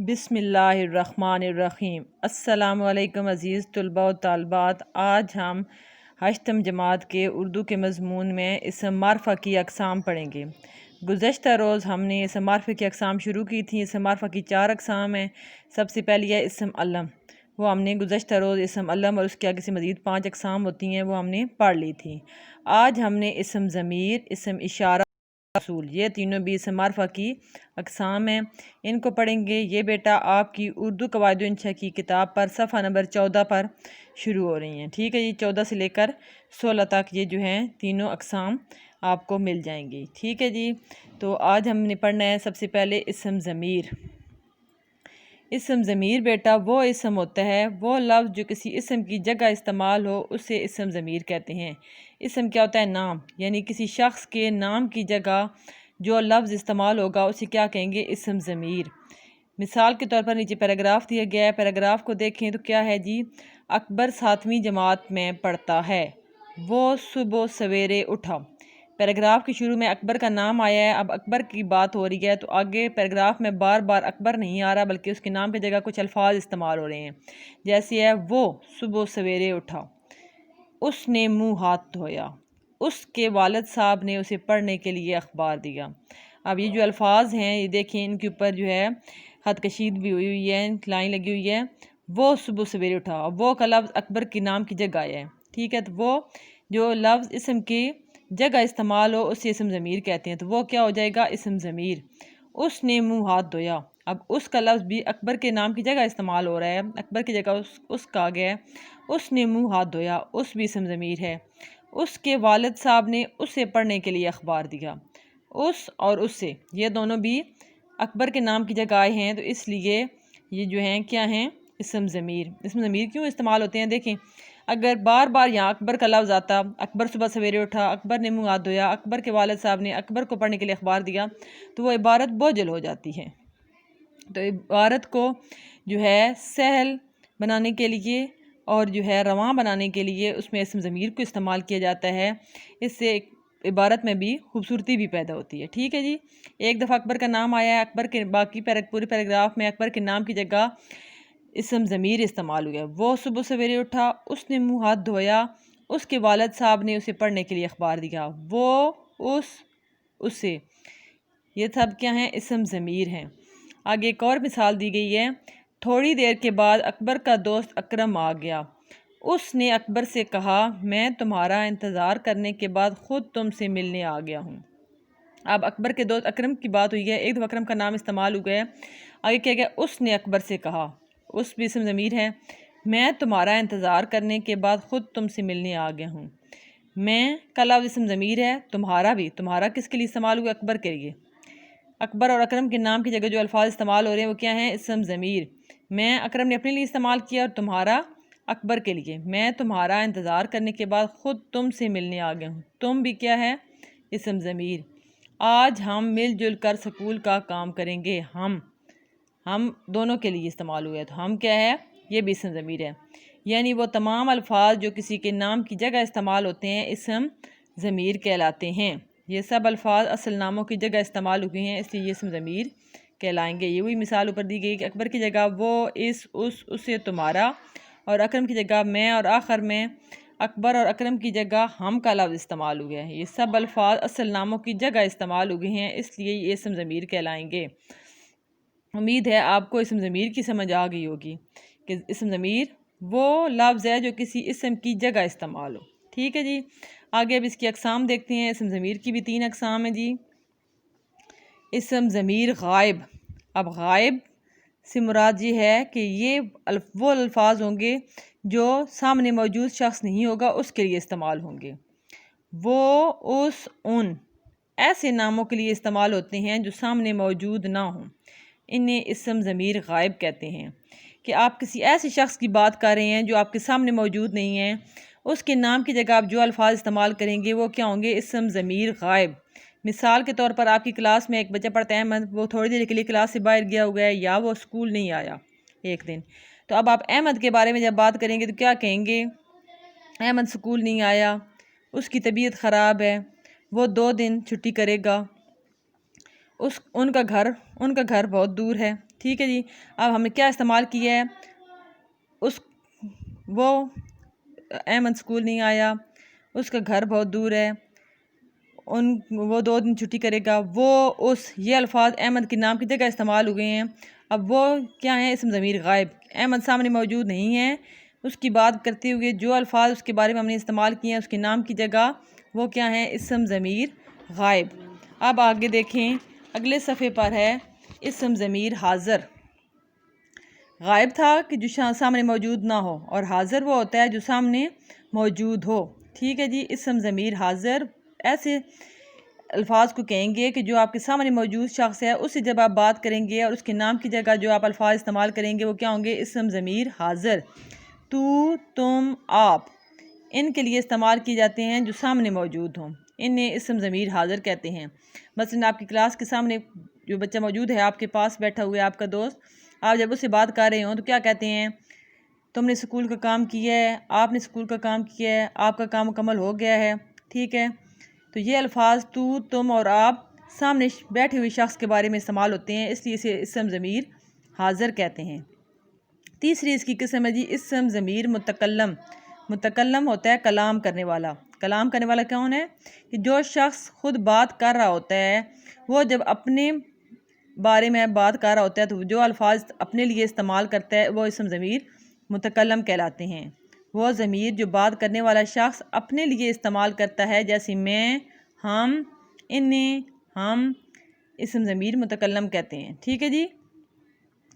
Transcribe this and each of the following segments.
بسم اللہ الرحمن الرحیم۔ السلام علیکم عزیز طلباء و طالبات۔ آج ہم ہشتم جماعت کے اردو کے مضمون میں اسم معرفہ کی اقسام پڑھیں گے۔ گزشتہ روز ہم نے اسم معرفہ کی اقسام شروع کی تھیں۔ اسم معرفہ کی 4 اقسام ہیں۔ سب سے پہلی ہے اسم علم، وہ ہم نے گزشتہ روز اسم علم اور اس کے آگے سے مزید 5 اقسام ہوتی ہیں وہ ہم نے پڑھ لی تھی۔ آج ہم نے اسم ضمیر، اسم اشارہ، اصول، یہ تینوں بھی اسم معرفہ کی اقسام ہیں، ان کو پڑھیں گے۔ یہ بیٹا آپ کی اردو قواعد و انشاء کی کتاب پر صفحہ نمبر 14 پر شروع ہو رہی ہیں، ٹھیک ہے جی۔ 14 سے لے کر 16 تک یہ جو ہیں تینوں اقسام آپ کو مل جائیں گی، ٹھیک ہے جی۔ تو آج ہم نے پڑھنا ہے سب سے پہلے اسم ضمیر۔ اسم ضمیر بیٹا وہ اسم ہوتا ہے، وہ لفظ جو کسی اسم کی جگہ استعمال ہو اسے اسم ضمیر کہتے ہیں۔ اسم کیا ہوتا ہے؟ نام، یعنی کسی شخص کے نام کی جگہ جو لفظ استعمال ہوگا اسے کیا کہیں گے؟ اسم ضمیر۔ مثال کے طور پر نیچے پیراگراف دیا گیا ہے، پیراگراف کو دیکھیں تو کیا ہے جی؟ اکبر 7ویں جماعت میں پڑھتا ہے، وہ صبح سویرے اٹھا۔ پیراگراف کے شروع میں اکبر کا نام آیا ہے، اب اکبر کی بات ہو رہی ہے تو آگے پیراگراف میں بار بار اکبر نہیں آ رہا بلکہ اس کے نام کی جگہ کچھ الفاظ استعمال ہو رہے ہیں، جیسے ہے وہ صبح سویرے اٹھا، اس نے منہ ہاتھ دھویا، اس کے والد صاحب نے اسے پڑھنے کے لیے اخبار دیا۔ اب یہ جو الفاظ ہیں یہ دیکھیں، ان کے اوپر جو ہے خط کشید بھی ہوئی ہوئی ہے، لائن لگی ہوئی ہے۔ وہ صبح سویرے اٹھا، وہ کا لفظ اکبر کے نام کی جگہ آیا ہے، ٹھیک ہے۔ تو وہ جو لفظ اسم کی جگہ استعمال ہو اسے اسم ضمیر کہتے ہیں، تو وہ کیا ہو جائے گا؟ اسم ضمیر۔ اس نے منہ ہاتھ دھویا، اب اس کا لفظ بھی اکبر کے نام کی جگہ استعمال ہو رہا ہے، اکبر کی جگہ اس کا گیا ہے، اس نے منہ ہاتھ دھویا، اس بھی اسم ضمیر ہے۔ اس کے والد صاحب نے اسے پڑھنے کے لیے اخبار دیا، اس اور اس سے یہ دونوں بھی اکبر کے نام کی جگہ آئے ہیں، تو اس لیے یہ جو ہیں کیا ہیں؟ اسم ضمیر۔ اسم ضمیر کیوں استعمال ہوتے ہیں؟ دیکھیں، اگر بار بار یہاں اکبر کا لفظ آتا، اکبر صبح سویرے اٹھا، اکبر نے منہ ہاتھ دھویا، اکبر کے والد صاحب نے اکبر کو پڑھنے کے لیے اخبار دیا، تو وہ عبارت بوجھل ہو جاتی ہے۔ تو عبارت کو جو ہے سہل بنانے کے لیے اور جو ہے رواں بنانے کے لیے اس میں اسم ضمیر کو استعمال کیا جاتا ہے، اس سے عبارت میں بھی خوبصورتی بھی پیدا ہوتی ہے، ٹھیک ہے جی۔ ایک دفعہ اکبر کا نام آیا ہے، اکبر کے باقی پورے پیراگراف میں اکبر کے نام کی جگہ اسم ضمیر استعمال ہوا ہے۔ وہ صبح سویرے اٹھا، اس نے منہ ہاتھ دھویا، اس کے والد صاحب نے اسے پڑھنے کے لیے اخبار دیا، وہ، اسے، یہ سب کیا ہیں؟ اسم ضمیر ہیں۔ آگے ایک اور مثال دی گئی ہے، تھوڑی دیر کے بعد اکبر کا دوست اکرم آ گیا، اس نے اکبر سے کہا میں تمہارا انتظار کرنے کے بعد خود تم سے ملنے آ گیا ہوں۔ اب اکبر کے دوست اکرم کی بات ہوئی ہے، ایک دفعہ اکرم کا نام استعمال ہو گیا ہے، آگے کیا گیا؟ اس نے اکبر سے کہا، اس بھی اسم ضمیر ہے، میں تمہارا انتظار کرنے کے بعد خود تم سے ملنے آ گیا ہوں۔ میں کا لفظ اسم ضمیر ہے، تمہارا بھی، تمہارا کس کے لیے استعمال ہوا؟ اکبر کے لیے۔ اکبر اور اکرم کے نام کی جگہ جو الفاظ استعمال ہو رہے ہیں وہ کیا ہیں؟ اسم ضمیر۔ میں اکرم نے اپنے لیے استعمال کیا اور تمہارا اکبر کے لیے۔ میں تمہارا انتظار کرنے کے بعد خود تم سے ملنے آ گیا ہوں، تم بھی کیا ہے؟ اسم ضمیر۔ آج ہم مل جل کر سکول کا کام کریں گے، ہم دونوں کے لیے استعمال ہوئے، تو ہم کیا ہے؟ یہ بھی اسم ضمیر ہے۔ یعنی وہ تمام الفاظ جو کسی کے نام کی جگہ استعمال ہوتے ہیں اسم ضمیر کہلاتے ہیں۔ یہ سب الفاظ اصل ناموں کی جگہ استعمال ہوئے ہیں، اس لیے یہ اسم ضمیر کہلائیں گے۔ یہ وہی مثال اوپر دی گئی کہ اکبر کی جگہ وہ، اس، اسے، تمہارا، اور اکرم کی جگہ میں، اور آخر میں اکبر اور اکرم کی جگہ ہم کا لفظ استعمال ہو گیا ہے۔ یہ سب الفاظ اصل ناموں کی جگہ استعمال ہوئے ہیں، اس لیے یہ اسم ضمیر کہلائیں گے۔ امید ہے آپ کو اسم ضمیر کی سمجھ آ گئی ہوگی کہ اسم ضمیر وہ لفظ ہے جو کسی اسم کی جگہ استعمال ہو، ٹھیک ہے جی۔ آگے اب اس کی اقسام دیکھتے ہیں۔ اسم ضمیر کی بھی 3 اقسام ہیں جی۔ اسم ضمیر غائب۔ اب غائب سے مراد یہ ہے کہ یہ وہ الفاظ ہوں گے جو سامنے موجود شخص نہیں ہوگا اس کے لیے استعمال ہوں گے۔ وہ، اس، ان ایسے ناموں کے لیے استعمال ہوتے ہیں جو سامنے موجود نہ ہوں، انہیں اسم ضمیر غائب کہتے ہیں۔ کہ آپ کسی ایسے شخص کی بات کر رہے ہیں جو آپ کے سامنے موجود نہیں ہیں، اس کے نام کی جگہ آپ جو الفاظ استعمال کریں گے وہ کیا ہوں گے؟ اسم ضمیر غائب۔ مثال کے طور پر آپ کی کلاس میں ایک بچہ پڑھتا ہے احمد، وہ تھوڑی دیر کے لیے کلاس سے باہر گیا ہوا ہے یا وہ اسکول نہیں آیا ایک دن، تو اب آپ احمد کے بارے میں جب بات کریں گے تو کیا کہیں گے؟ احمد اسکول نہیں آیا، اس کی طبیعت خراب ہے، وہ 2 دن چھٹی کرے گا، ان کا گھر بہت دور ہے، ٹھیک ہے جی. اب ہم نے کیا استعمال کیا ہے؟ وہ احمد اسکول نہیں آیا، اس کا گھر بہت دور ہے، وہ 2 دن چھٹی کرے گا. یہ الفاظ احمد کے نام کی جگہ استعمال ہوئے ہیں. اب وہ کیا ہیں؟ اسم ضمیر غائب. احمد سامنے موجود نہیں ہے، اس کی بات کرتے ہوئے جو الفاظ اس کے بارے میں ہم نے استعمال کیے ہیں اس کے نام کی جگہ وہ کیا ہیں؟ اسم ضمیر غائب. اب آگے دیکھیں، اگلے صفحے پر ہے اسم ضمیر حاضر. غائب تھا کہ جو سامنے موجود نہ ہو، اور حاضر وہ ہوتا ہے جو سامنے موجود ہو. ٹھیک ہے جی. اسم ضمیر حاضر ایسے الفاظ کو کہیں گے کہ جو آپ کے سامنے موجود شخص ہے اس سے جب آپ بات کریں گے اور اس کے نام کی جگہ جو آپ الفاظ استعمال کریں گے وہ کیا ہوں گے؟ اسم ضمیر حاضر. تو، تم، آپ ان کے لیے استعمال کیے جاتے ہیں جو سامنے موجود ہوں، انہیں اسم ضمیر حاضر کہتے ہیں. مثلا آپ کی کلاس کے سامنے جو بچہ موجود ہے، آپ کے پاس بیٹھا ہوا ہے آپ کا دوست، آپ جب اس سے بات کر رہے ہوں تو کیا کہتے ہیں؟ تم نے اسکول کا کام کیا ہے، آپ نے اسکول کا کام کیا ہے، آپ کا کام مکمل ہو گیا ہے. ٹھیک ہے. تو یہ الفاظ تو، تم اور آپ سامنے بیٹھے ہوئے شخص کے بارے میں استعمال ہوتے ہیں، اس لیے اسے اسم ضمیر حاضر کہتے ہیں. تیسری اس کی قسم ہے جی اسم ضمیر متکلم. متکلم ہوتا ہے کلام کرنے والا. کلام کرنے والا کون ہے؟ کہ جو شخص خود بات کر رہا ہوتا ہے، وہ جب اپنے بارے میں بات کر رہا ہوتا ہے تو جو الفاظ اپنے لیے استعمال کرتا ہے وہ اسم ضمیر متکلم کہلاتے ہیں. وہ ضمیر جو بات کرنے والا شخص اپنے لیے استعمال کرتا ہے، جیسے میں، ہم، انہیں، ہم، اسم ضمیر متکلم کہتے ہیں. ٹھیک ہے جی.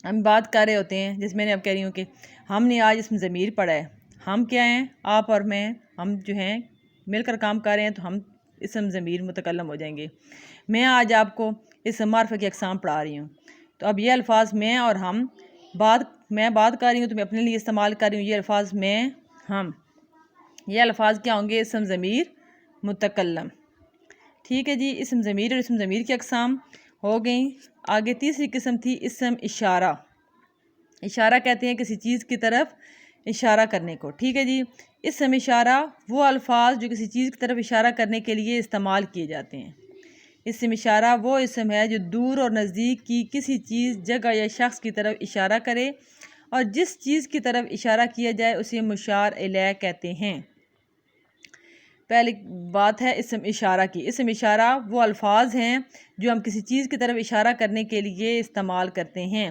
ہم بات کر رہے ہوتے ہیں، جس میں نے اب کہہ رہی ہوں کہ ہم نے آج اسم ضمیر پڑھا ہے. ہم کیا ہیں؟ آپ اور میں. ہم جو ہیں مل کر کام کر رہے ہیں تو ہم اسم ضمیر متکلم ہو جائیں گے. میں آج آپ کو اسم معرفہ کی اقسام پڑھا رہی ہوں. تو اب یہ الفاظ میں اور ہم میں بات کر رہی ہوں تو میں اپنے لیے استعمال کر رہی ہوں یہ الفاظ میں، ہم. یہ الفاظ کیا ہوں گے؟ اسم ضمیر متکلم. ٹھیک ہے جی. اسم ضمیر اور اسم ضمیر کی اقسام ہو گئیں. آگے تیسری قسم تھی اسم اشارہ. اشارہ کہتے ہیں کسی چیز کی طرف اشارہ کرنے کو. ٹھیک ہے جی. اسم اشارہ وہ الفاظ جو کسی چیز کی طرف اشارہ کرنے کے لیے استعمال کیے جاتے ہیں. اسم اشارہ وہ اسم ہے جو دور اور نزدیک کی کسی چیز، جگہ یا شخص کی طرف اشارہ کرے، اور جس چیز کی طرف اشارہ کیا جائے اسے مشار الیہ کہتے ہیں. پہلی بات ہے اسم اشارہ کی. اسم اشارہ وہ الفاظ ہیں جو ہم کسی چیز کی طرف اشارہ کرنے کے لیے استعمال کرتے ہیں،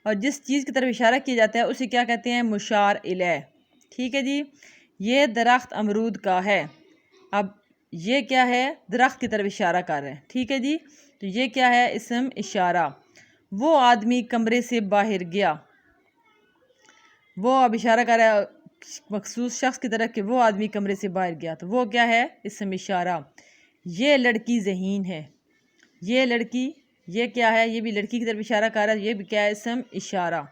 اور جس چیز کی طرف اشارہ کیا جاتا ہے اسے کیا کہتے ہیں؟ مشار الیہ. ٹھیک ہے جی. یہ درخت امرود کا ہے. اب یہ کیا ہے؟ درخت کی طرف اشارہ کر رہے ہیں. ٹھیک ہے جی. تو یہ کیا ہے؟ اسم اشارہ. وہ آدمی کمرے سے باہر گیا. وہ اب اشارہ کر رہا ہے مخصوص شخص کی طرف کہ وہ آدمی کمرے سے باہر گیا، تو وہ کیا ہے؟ اسم اشارہ. یہ لڑکی ذہین ہے. یہ لڑکی، یہ کیا ہے؟ یہ بھی لڑکی کی طرف اشارہ کر رہا ہے، یہ بھی کیا ہے؟ اسم اشارہ.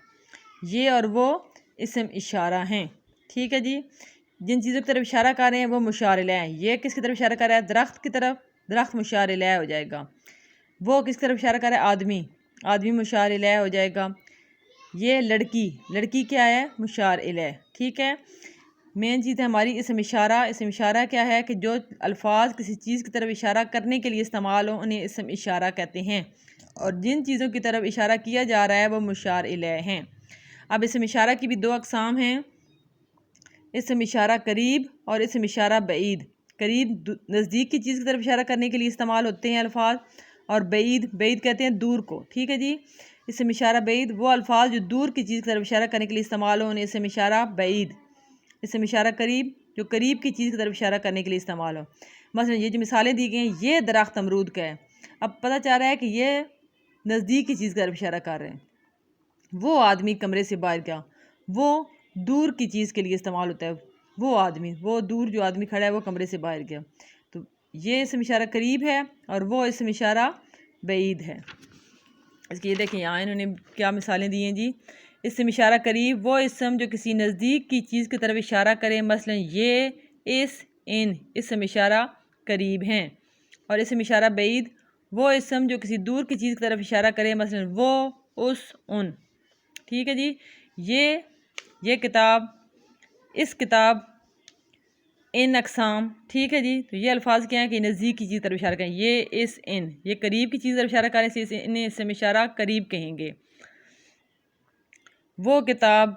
یہ اور وہ اسم اشارہ ہیں. ٹھیک ہے جی. جن چیزوں کی طرف اشارہ کر رہے ہیں وہ مشار الیہ ہیں. یہ کس کی طرف اشارہ کر رہا ہے؟ درخت کی طرف. درخت مشار الیہ ہو جائے گا. وہ کس کی طرف اشارہ کر رہا ہے؟ آدمی. آدمی مشار الیہ ہو جائے گا. یہ لڑکی. لڑکی کیا ہے؟ مشار الیہ. ٹھیک ہے. مین چیز ہے ہماری اسم اشارہ. اسم اشارہ کیا ہے؟ کہ جو الفاظ کسی چیز کی طرف اشارہ کرنے کے لیے استعمال ہوں انہیں اسم اشارہ کہتے ہیں، اور جن چیزوں کی طرف اشارہ کیا جا رہا ہے وہ مشار الیہ ہیں. اب اسم اشارہ کی بھی 2 اقسام ہیں، اسم اشارہ قریب اور اسم اشارہ بعید. قریب نزدیک کی چیز کی طرف اشارہ کرنے کے لیے استعمال ہوتے ہیں الفاظ، اور بعید کہتے ہیں دور کو. ٹھیک ہے جی. اسم اشارہ بعید وہ الفاظ جو دور کی چیز کی طرف اشارہ کرنے کے لیے استعمال ہوں انہیں اسم اشارہ بعید. اسم اشارہ قریب جو قریب کی چیز کی طرف اشارہ کرنے کے لیے استعمال ہو. مثلا یہ جو مثالیں دی گئی ہیں، یہ درخت امرود کا ہے. اب پتہ چل رہا ہے کہ یہ نزدیک کی چیز کی طرف اشارہ کر رہے ہیں. وہ آدمی کمرے سے باہر گیا، وہ دور کی چیز کے لیے استعمال ہوتا ہے. وہ آدمی، وہ دور جو آدمی کھڑا ہے وہ کمرے سے باہر گیا. تو یہ اسم اشارہ قریب ہے اور وہ اسم اشارہ بعید ہے. اس کی یہ دیکھیں یہاں انہوں نے کیا مثالیں دی ہیں جی. اسم اشارہ قریب وہ اسم جو کسی نزدیک کی چیز کی طرف اشارہ کرے، مثلا یہ، ان اسم اشارہ قریب ہیں. اور اسم اشارہ بعید وہ اسم جو کسی دور کی چیز کی طرف اشارہ کرے، مثلا وہ، ان. ٹھیک ہے جی. یہ کتاب، اس کتاب، ان اقسام. ٹھیک ہے جی. تو یہ الفاظ کیا ہیں کہ نزدیک کی چیز طرف اشارہ کریں. یہ، ان یہ قریب کی چیز طرف اشارہ کریں، انہیں اسم اشارہ قریب کہیں گے. وہ کتاب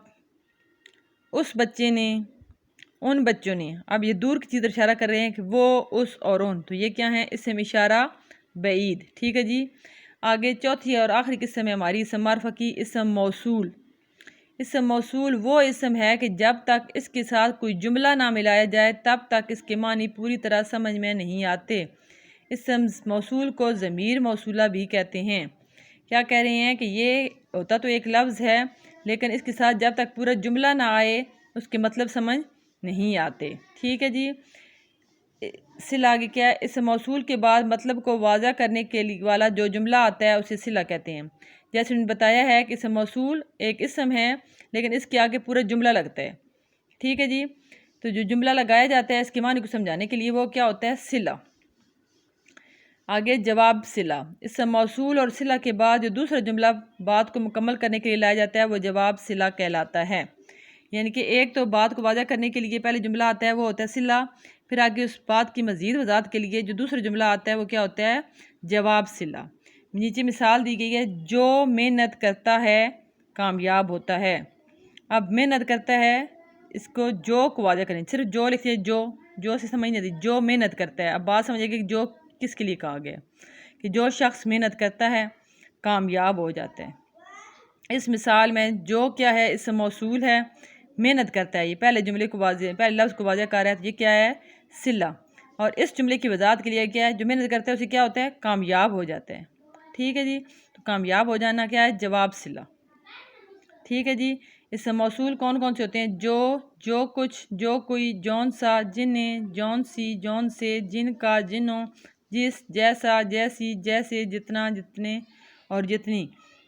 اس بچے نے، ان بچوں نے، اب یہ دور کی چیز اشارہ کر رہے ہیں کہ وہ، اس اور ان، تو یہ کیا ہیں؟ اسم اشارہ بعید، ٹھیک ہے جی۔ آگے چوتھی اور آخری قسم ہے ہماری اسم معرفہ کی، اسم موصول۔ اسم موصول وہ اسم ہے کہ جب تک اس کے ساتھ کوئی جملہ نہ ملایا جائے تب تک اس کے معنی پوری طرح سمجھ میں نہیں آتے۔ اسم موصول کو ضمیر موصولہ بھی کہتے ہیں۔ کیا کہہ رہے ہیں کہ یہ ہوتا تو ایک لفظ ہے لیکن اس کے ساتھ جب تک پورا جملہ نہ آئے اس کے مطلب سمجھ نہیں آتے، ٹھیک ہے جی۔ صلہ آگے کیا ہے؟ اسم موصول کے بعد مطلب کو واضح کرنے کے لیے والا جو جملہ آتا ہے اسے صلہ کہتے ہیں۔ جیسے انہوں نے بتایا ہے کہ اسم موصول ایک اسم ہے لیکن اس کے آگے پورا جملہ لگتا ہے، ٹھیک ہے جی۔ تو جو جملہ لگایا جاتا ہے اس کے معنی کو سمجھانے کے لیے وہ کیا ہوتا ہے؟ صلہ۔ آگے جواب صلہ، اسم موصول اور صلہ کے بعد جو دوسرا جملہ بات کو مکمل کرنے کے لیے لایا جاتا ہے وہ جواب صلہ کہلاتا ہے۔ یعنی کہ ایک تو بات کو واضح کرنے کے لیے پہلے جملہ آتا ہے وہ ہوتا ہے صلہ، پھر آگے اس بات کی مزید وضاحت کے لیے جو دوسرا جملہ آتا ہے وہ کیا ہوتا ہے؟ جواب صلہ۔ نیچے مثال دی گئی ہے، جو محنت کرتا ہے کامیاب ہوتا ہے۔ اب محنت کرتا ہے، اس کو جو کو واضح کریں، صرف جو لکھتے ہیں، جو سے سمجھ نہیں آتی، جو محنت کرتا ہے۔ اب بات سمجھے گی کہ جو کس کے لیے کہا گیا کہ جو شخص محنت کرتا ہے کامیاب ہو جاتا ہے۔ اس مثال میں جو کیا ہے؟ اسم موصول ہے، محنت کرتا ہے، یہ پہلے جملے کو واضح، پہلے لفظ کو واضح کر رہا ہے، تو یہ کیا ہے؟ صلہ۔ اور اس جملے کی وضاحت کے لیے کیا ہے؟ جو محنت کرتا ہے اسے کیا ہوتا ہے؟ کامیاب ہو جاتا ہے، ٹھیک ہے جی۔ تو کامیاب ہو جانا کیا ہے؟ جواب صلہ، ٹھیک ہے جی۔ اسم موصول کون کون سے ہوتے ہیں؟ جو کچھ، جو کوئی، جون سا، جنہیں، جون سی، جون سے، جن کا، جنوں، جس، جیسا، جیسی، جیسے، جتنا، جتنے اور جتنی،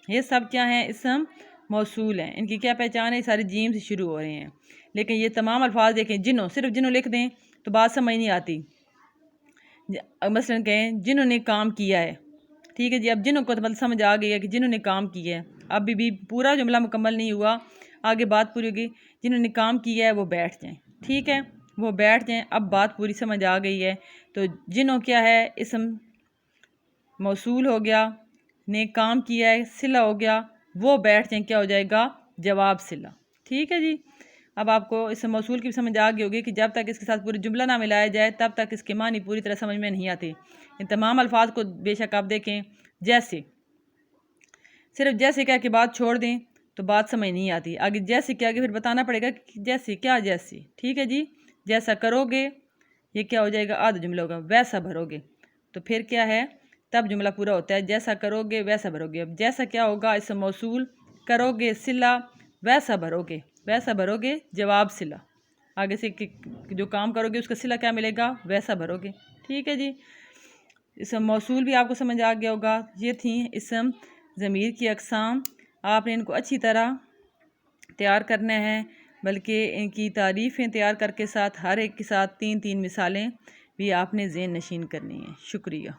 یہ سب کیا ہیں؟ اسم موصول ہیں۔ ان کی کیا پہچان ہے؟ سارے جیم سے شروع ہو رہے ہیں، لیکن یہ تمام الفاظ دیکھیں، جنوں، صرف جنوں لکھ دیں تو بات سمجھ نہیں آتی۔ مثلا کہیں جنہوں نے کام کیا ہے، ٹھیک ہے جی۔ اب جنہوں کو تو مطلب سمجھ آ گئی ہے کہ جنہوں نے کام کیا ہے، اب بھی پورا جملہ مکمل نہیں ہوا، آگے بات پوری ہوگی۔ جنہوں نے کام کیا ہے وہ بیٹھ جائیں، ٹھیک ہے، وہ بیٹھ جائیں۔ اب بات پوری سمجھ آ گئی ہے، تو جنہوں کیا ہے؟ اسم موصول ہو گیا، نے کام کیا ہے صلہ ہو گیا، وہ بیٹھ جائیں کیا ہو جائے گا؟ جواب صلہ، ٹھیک ہے جی۔ اب آپ کو اسم موصول کی سمجھ آ گئی ہوگی کہ جب تک اس کے ساتھ پورے جملہ نہ ملایا جائے تب تک اس کے معنی پوری طرح سمجھ میں نہیں آتے۔ ان تمام الفاظ کو بے شک آپ دیکھیں، جیسے، صرف جیسے کہہ کے بات چھوڑ دیں تو بات سمجھ نہیں آتی، آگے جیسے کے آگے پھر بتانا پڑے گا کہ جیسے کیا، جیسے، ٹھیک ہے جی۔ جیسا کرو گے یہ کیا ہو جائے گا؟ آدھا جملہ ہوگا، ویسا بھرو گے، تو پھر کیا ہے؟ تب جملہ پورا ہوتا ہے، جیسا کرو گے ویسا بھرو گے۔ اب جیسا کیا ہوگا؟ اسم موصول، کرو گے صلہ، ویسا بھرو گے، ویسا بھرو گے جواب صلہ۔ آگے سے جو کام کرو گے اس کا صلہ کیا ملے گا؟ ویسا بھرو گے، ٹھیک ہے جی۔ اسم موصول بھی آپ کو سمجھ آ گیا ہوگا۔ یہ تھیں اسم ضمیر کی اقسام، آپ نے ان کو اچھی طرح تیار کرنا ہے، بلکہ ان کی تعریفیں تیار کر کے ساتھ ہر ایک کے ساتھ 3 مثالیں بھی آپ نے ذہن نشین کرنی ہیں۔ شکریہ۔